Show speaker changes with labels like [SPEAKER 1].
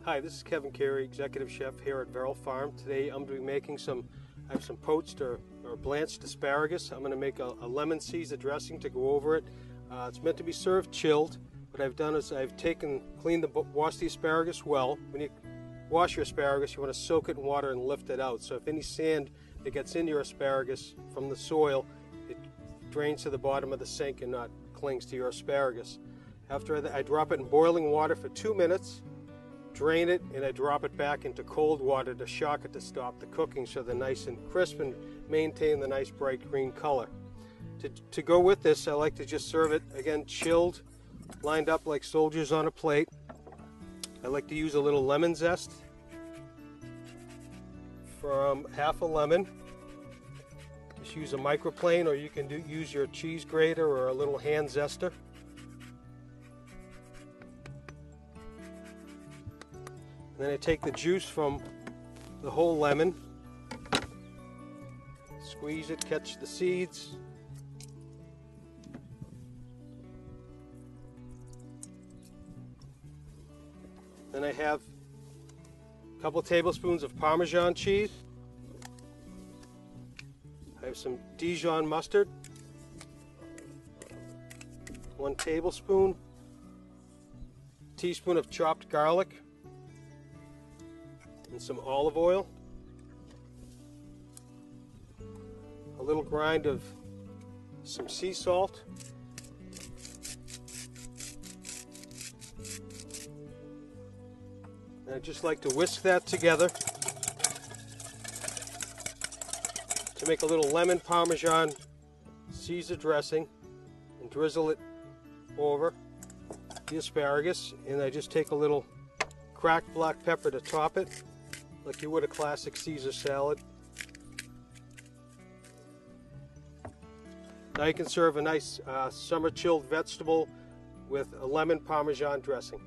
[SPEAKER 1] Hi, this is Kevin Carey, Executive Chef here at Verrill Farm. Today I'm going to be making I have some poached or blanched asparagus. I'm going to make a lemon Caesar dressing to go over it. It's meant to be served chilled. What I've done is I've washed the asparagus well. When you wash your asparagus, you want to soak it in water and lift it out. So if any sand that gets into your asparagus from the soil, it drains to the bottom of the sink and not clings to your asparagus. After that, I drop it in boiling water for 2 minutes. Drain it, and I drop it back into cold water to shock it to stop the cooking so they're nice and crisp and maintain the nice bright green color. To go with this, I like to just serve it, again, chilled, lined up like soldiers on a plate. I like to use a little lemon zest from half a lemon. Just use a microplane, or you can use your cheese grater or a little hand zester. Then I take the juice from the whole lemon, squeeze it, catch the seeds. Then I have a couple tablespoons of Parmesan cheese. I have some Dijon mustard, 1 tablespoon, teaspoon of chopped garlic, and some olive oil, a little grind of some sea salt, and I just like to whisk that together to make a little lemon Parmesan Caesar dressing and drizzle it over the asparagus. And I just take a little cracked black pepper to top it, like you would a classic Caesar salad. Now you can serve a nice summer chilled vegetable with a lemon Parmesan dressing.